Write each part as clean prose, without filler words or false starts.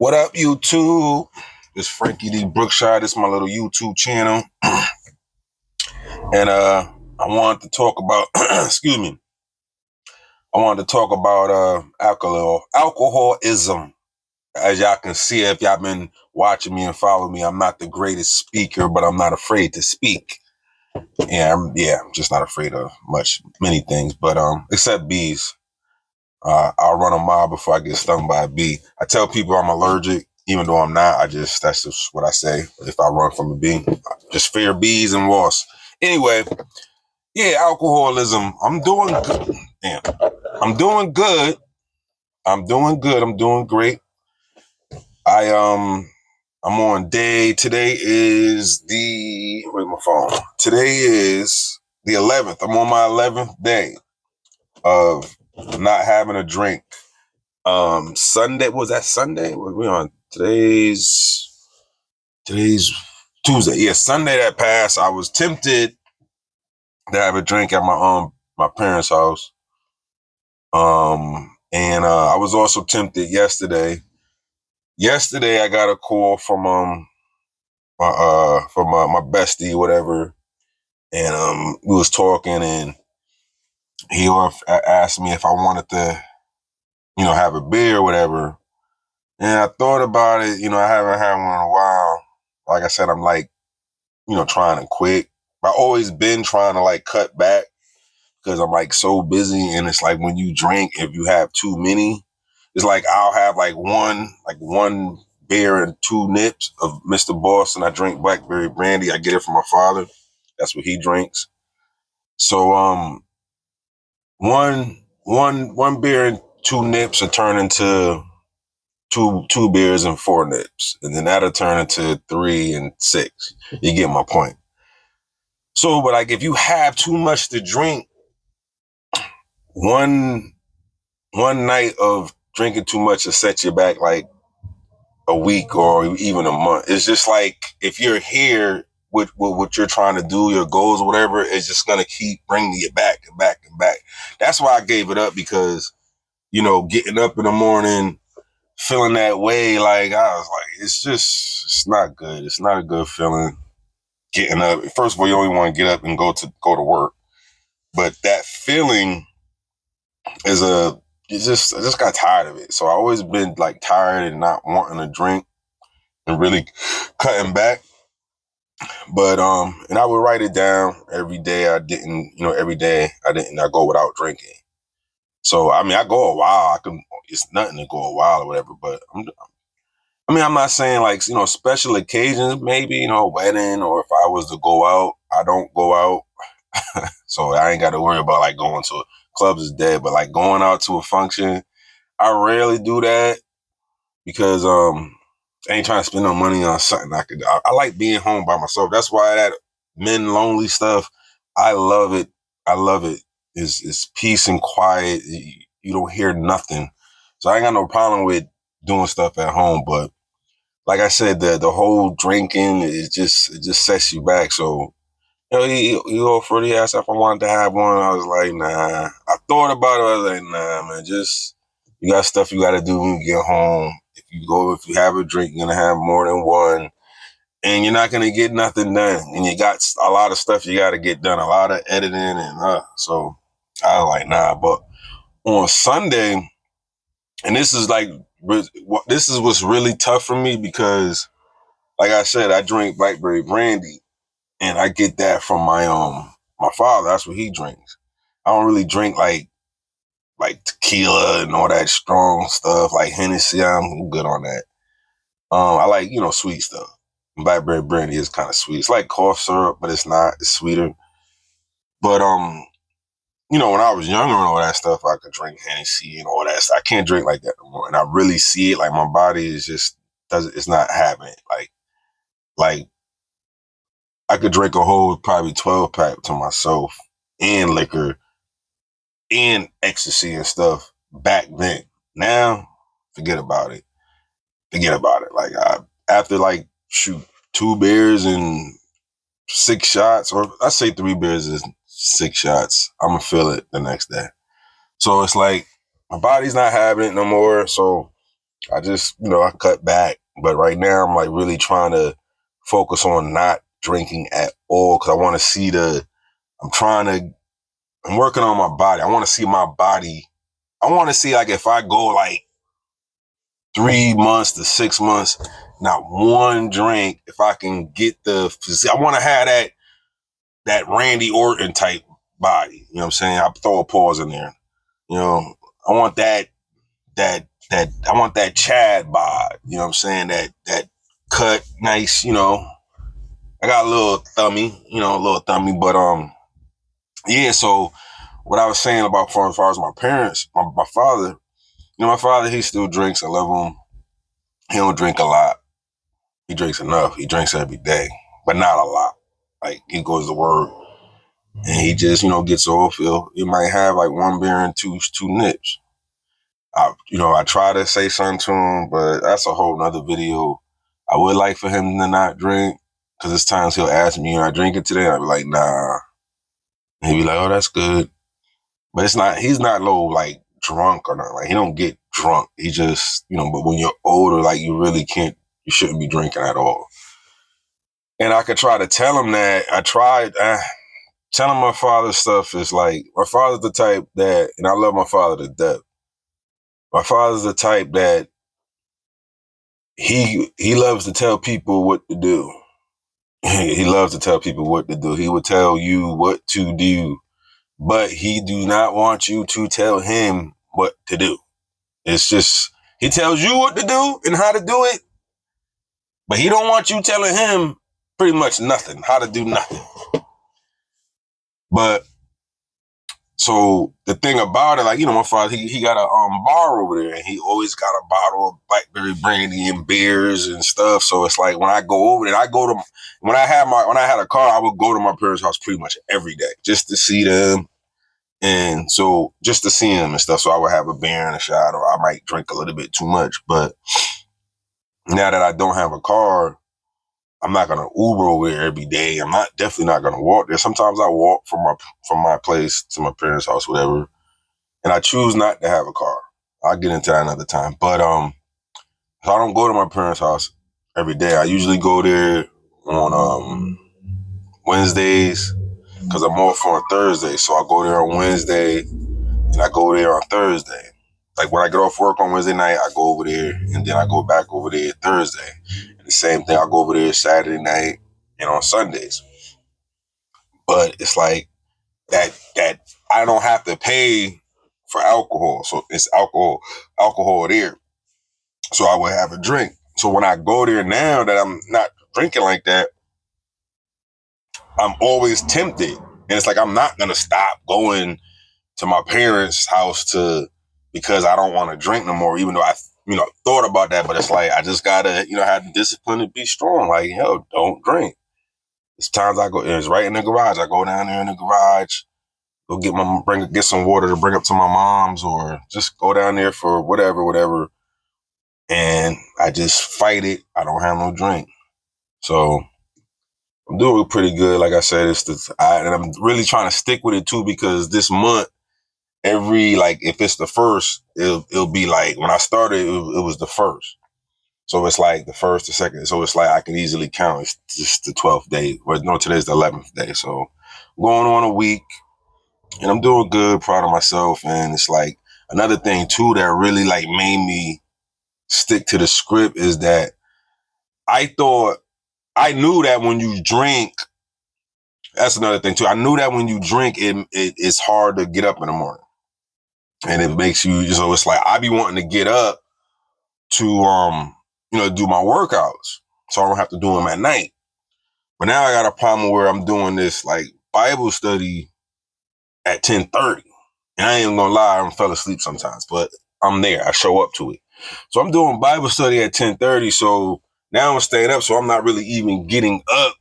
What up, YouTube? It's Frankie D. Brookshire. This is my little YouTube channel. And I wanted to talk about, excuse me, I wanted to talk about alcoholism. As y'all can see, if y'all been watching me and following me, I'm not the greatest speaker, but I'm not afraid to speak. I'm just not afraid of many things, but except bees. I'll run a mile before I get stung by a bee. I tell people I'm allergic, even though I'm not. That's just what I say. If I run from a bee, I just fear bees and wasps. Anyway, alcoholism. I'm doing good. Damn. I'm doing good. I'm doing good. I'm doing great. I'm on today is where's my phone? Today is the 11th. I'm on my 11th day of not having a drink. Sunday, was that Sunday? What are we on? Today's Tuesday. Yeah, Sunday that passed, I was tempted to have a drink at my parents' house. And I was also tempted yesterday. Yesterday I got a call from my bestie, whatever, and we was talking, and he asked me if I wanted to, have a beer or whatever. And I thought about it. I haven't had one in a while. Like I said, I'm like, trying to quit. I've always been trying to like cut back because I'm like so busy. And it's like when you drink, if you have too many, it's like I'll have like one beer and 2 nips of Mr. Boston. I drink blackberry brandy. I get it from my father. That's what he drinks. So one beer and 2 nips will turn into two beers and 4 nips, and then that'll turn into 3 and 6. You get my point. So, but like if you have too much to drink, one night of drinking too much will set you back like a week or even a month. It's just like if you're here with what you're trying to do, your goals or whatever, it's just gonna keep bringing you back and back and back. That's why I gave it up, because getting up in the morning feeling that way, like I was like, it's not good. It's not a good feeling getting up. First of all, you only want to get up and go to work, but that feeling I just got tired of it. So I always been like tired and not wanting to drink and really cutting back. But and I would write it down every day. Every day I go without drinking. So I mean, I go a while. It's nothing to go a while or whatever. But I'm not saying like, special occasions, maybe, wedding, or if I was to go out, I don't go out. So I ain't got to worry about like going to clubs is dead, but like going out to a function, I rarely do that because I ain't trying to spend no money on something I like being home by myself. That's why that men lonely stuff, I love it. I love it. It's peace and quiet. You don't hear nothing. So I ain't got no problem with doing stuff at home, but like I said, the whole drinking, it just sets you back. So, he offered, he asked if I wanted to have one. I was like, nah. I thought about it. I was like, nah, man, you got stuff you got to do when you get home. If you have a drink, you're going to have more than one, and you're not going to get nothing done. And you got a lot of stuff you got to get done, a lot of editing. And so I was like, nah. But on Sunday, and this is what's really tough for me, because like I said, I drink blackberry brandy, and I get that from my father. That's what he drinks. I don't really drink like tequila and all that strong stuff like Hennessy. I'm good on that. I like sweet stuff. Blackberry brandy is kind of sweet. It's like cough syrup, but it's not. It's sweeter. But when I was younger and all that stuff, I could drink Hennessy and all that stuff. I can't drink like that no more, and I really see it. Like my body is just it's not having it. Like I could drink a whole probably 12-pack to myself, and liquor and ecstasy and stuff back then. Now, forget about it. Forget about it. Like after 2 beers and 6 shots, or I say 3 beers and 6 shots, I'm gonna feel it the next day. So it's like my body's not having it no more. So I just, I cut back. But right now I'm like really trying to focus on not drinking at all because I want to see I'm working on my body. I want to see my body. I want to see like if I go like 3 months to 6 months, not one drink, if I can get I want to have that Randy Orton type body. You know what I'm saying? I throw a pause in there. I want I want that Chad bod. You know what I'm saying? That cut, nice. I got a little thummy, but yeah. So what I was saying about as far as my parents, my father, my father, he still drinks. I love him. He don't drink a lot. He drinks enough. He drinks every day, but not a lot. Like he goes to work and he just, gets off. He might have like one beer and two nips. I try to say something to him, but that's a whole nother video. I would like for him to not drink because there's times he'll ask me, "Are I drinking today?" I'd be like, "Nah." And he'd be like, "Oh, that's good." But he's not low, like drunk or nothing. Like he don't get drunk. He just, but when you're older, like you shouldn't be drinking at all. And I could try to tell him that. I tried telling my father stuff is like, my father's the type that, and I love my father to death. My father's the type that he loves to tell people what to do. He loves to tell people what to do. He would tell you what to do, but he do not want you to tell him what to do. It's just, he tells you what to do and how to do it, but he don't want you telling him pretty much nothing, how to do nothing. But so the thing about it, like, my father, he got a bar over there and he always got a bottle of blackberry brandy and beers and stuff. So it's like when I go over there, when I had a car, I would go to my parents' house pretty much every day just to see them. And so just to see them and stuff. So I would have a beer and a shot, or I might drink a little bit too much. But now that I don't have a car, I'm not gonna Uber over there every day. I'm definitely not gonna walk there. Sometimes I walk from my place to my parents' house, whatever. And I choose not to have a car. I'll get into that another time. But so I don't go to my parents' house every day. I usually go there on Wednesdays because I'm off on Thursday. So I go there on Wednesday and I go there on Thursday. Like when I get off work on Wednesday night, I go over there and then I go back over there Thursday. And the same thing, I go over there Saturday night and on Sundays. But it's like that I don't have to pay for alcohol. So it's alcohol there. So I would have a drink. So when I go there now that I'm not drinking like that, I'm always tempted. And it's like I'm not gonna stop going to my parents' house because I don't want to drink no more, even though I thought about that, but it's like I just gotta, have the discipline to be strong. Like, don't drink. It's times it's right in the garage. I go down there in the garage, go get some water to bring up to my mom's, or just go down there for whatever. And I just fight it. I don't have no drink. So I'm doing pretty good. Like I said, and I'm really trying to stick with it too, because this month, if it's the first, it'll be like when I started, it was the first. So it's like the first, the second. So it's like I can easily count. It's just the 12th day. But no, today's the 11th day. So going on a week and I'm doing good, proud of myself. And it's like another thing too that really like made me stick to the script is that I knew that when you drink, that's another thing too. I knew that when you drink, it's hard to get up in the morning. And it makes you, so it's like, I be wanting to get up to, do my workouts. So I don't have to do them at night. But now I got a problem where I'm doing this like Bible study at 10:30. And I ain't gonna lie, I fell asleep sometimes, but I'm there. I show up to it. So I'm doing Bible study at 10:30. So now I'm staying up. So I'm not really even getting up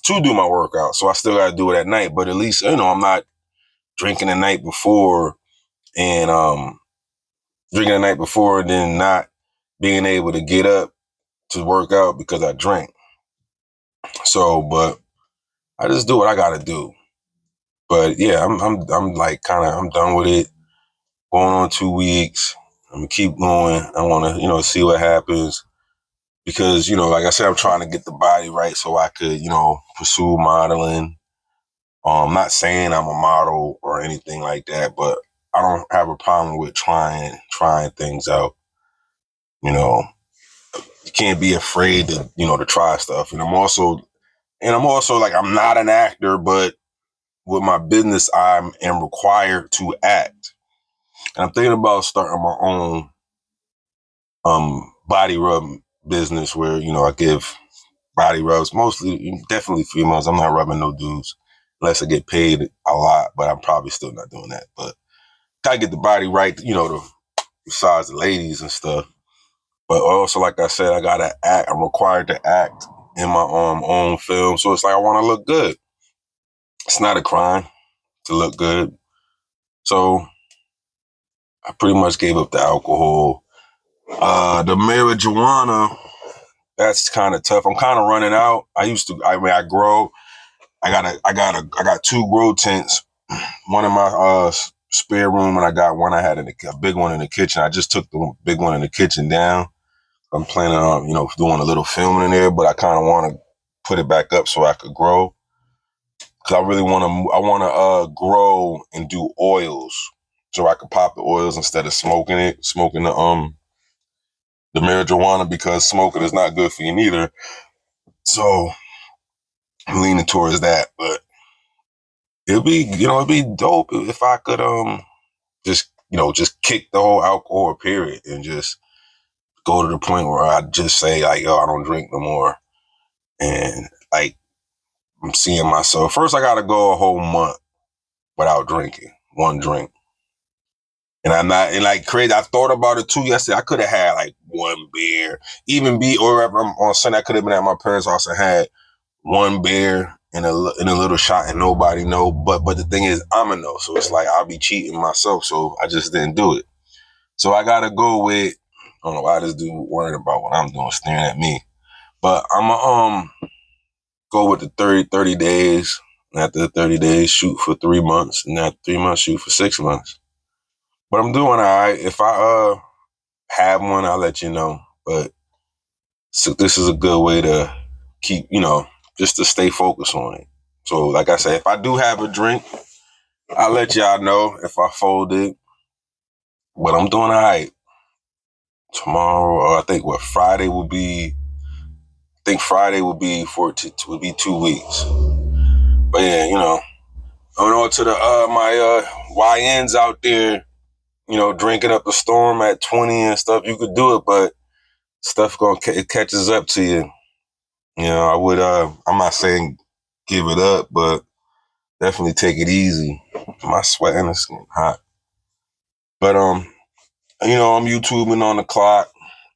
to do my workout. So I still got to do it at night. But at least, I'm not drinking the night before and then not being able to get up to work out because I drank. So, but I just do what I got to do. But yeah, I'm like I'm done with it. Going on 2 weeks. I'm gonna keep going. I want to, see what happens because, like I said, I'm trying to get the body right so I could, pursue modeling. I'm not saying I'm a model or anything like that, but I don't have a problem with trying things out. You can't be afraid to try stuff. And I'm also like, I'm not an actor, but with my business, I am required to act. And I'm thinking about starting my own body rub business where, I give body rubs, mostly, definitely females. I'm not rubbing no dudes unless I get paid a lot, but I'm probably still not doing that. But gotta get the body right, besides the ladies and stuff. But also, like I said, I gotta act. I'm required to act in my own film. So it's like I want to look good. It's not a crime to look good. So I pretty much gave up the alcohol. The marijuana, that's kind of tough. I'm kind of running out. I grow. I got two grow tents. One in my spare room, and I got one I had a big one in the kitchen. I just took the big one in the kitchen down. I'm planning on, doing a little filming in there, but I kind of want to put it back up so I could grow. Cause I really want to grow and do oils so I could pop the oils instead of smoking the marijuana, because smoking is not good for you neither. So I'm leaning towards that, but it'd be dope if I could just kick the whole alcohol period and just go to the point where I just say like, yo, I don't drink no more. And like, I'm seeing myself. First, I got to go a whole month without drinking one drink. And I'm not, and like crazy, I thought about it too yesterday. I could have had like one beer, or on Sunday, I could have been at my parents' house and had one beer and a little shot and nobody know. But the thing is, I'm a no. So it's like, I'll be cheating myself. So I just didn't do it. So I got to go with, I don't know why this dude worried about what I'm doing, staring at me. But I'm going to go with the 30 days. And after the 30 days, shoot for 3 months. And after 3 months, shoot for 6 months. But I'm doing all right. If I have one, I'll let you know. But so this is a good way to keep, just to stay focused on it. So like I said, if I do have a drink, I'll let y'all know if I fold it. But I'm doing all right. Tomorrow, or I think Friday will be. I think Friday will be 2 weeks. But yeah, going on to the my YNs out there, drinking up a storm at 20 and stuff. You could do it, but stuff it catches up to you. I would. I'm not saying give it up, but definitely take it easy. My sweating is getting hot. But I'm YouTubing on the clock.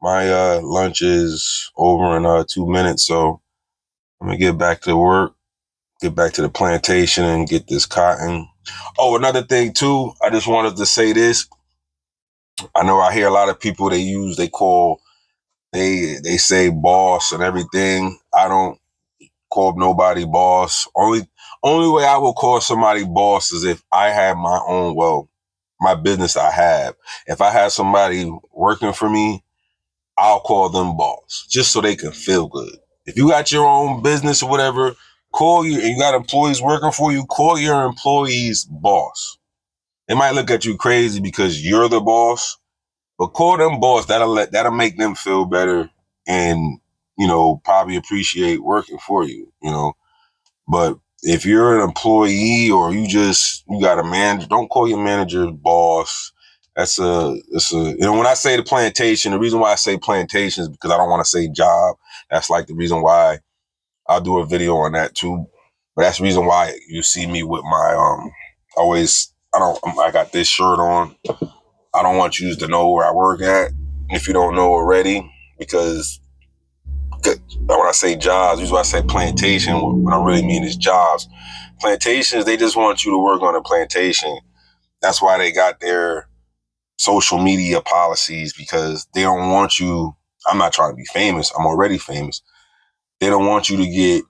My lunch is over in 2 minutes, so I'm gonna get back to work, get back to the plantation, and get this cotton. Oh, another thing too. I just wanted to say this. I know I hear a lot of people they say boss and everything. I don't call nobody boss. Only way I will call somebody boss is if I have my business I have. If I have somebody working for me, I'll call them boss just so they can feel good. If you got your own business or whatever, and you got employees working for you, call your employees boss. They might look at you crazy because you're the boss, but call them boss. That'll make them feel better and, probably appreciate working for you, But if you're an employee or you got a manager, don't call your manager boss. When I say the plantation, the reason why I say plantation is because I don't want to say job. That's like the reason why I'll do a video on that too. But that's the reason why you see me with my, I got this shirt on. I don't want you to know where I work at if you don't know already, because when I say jobs, usually I say plantation. What I really mean is jobs. Plantations, they just want you to work on a plantation. That's why they got their social media policies, because they don't want you. I'm not trying to be famous. I'm already famous. They don't want you to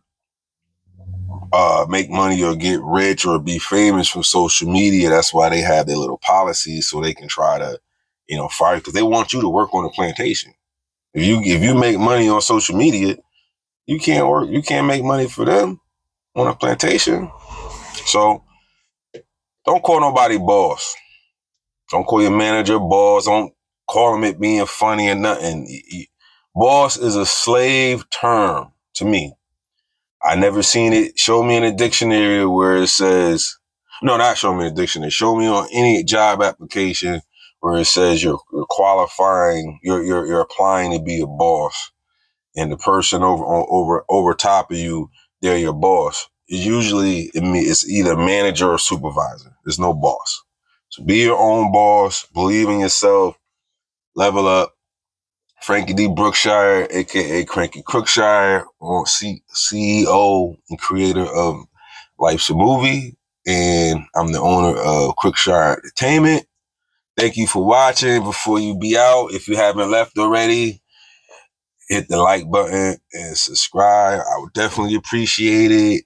make money or get rich or be famous from social media. That's why they have their little policies, so they can try to fire, because they want you to work on the plantation. If you make money on social media, you can't make money for them on a plantation. So don't call nobody boss. Don't call your manager boss. Don't call him it being funny or nothing. Boss is a slave term to me. I never seen it. Show me in a dictionary where it says, no, not show me in a dictionary. Show me on any job application where it says you're qualifying, you're applying to be a boss, and the person over top of you, they're your boss. It's either manager or supervisor. There's no boss. So be your own boss. Believe in yourself. Level up. Frankie D. Brookshire, aka Cranky Crookshire, CEO and creator of Life's a Movie, and I'm the owner of Crookshire Entertainment. Thank you for watching. Before you be out, if you haven't left already, hit the like button and subscribe. I would definitely appreciate it.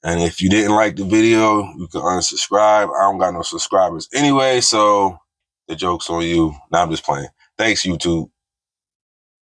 And if you didn't like the video, you can unsubscribe. I don't got no subscribers anyway, so the joke's on you. Now I'm just playing. Thanks, YouTube.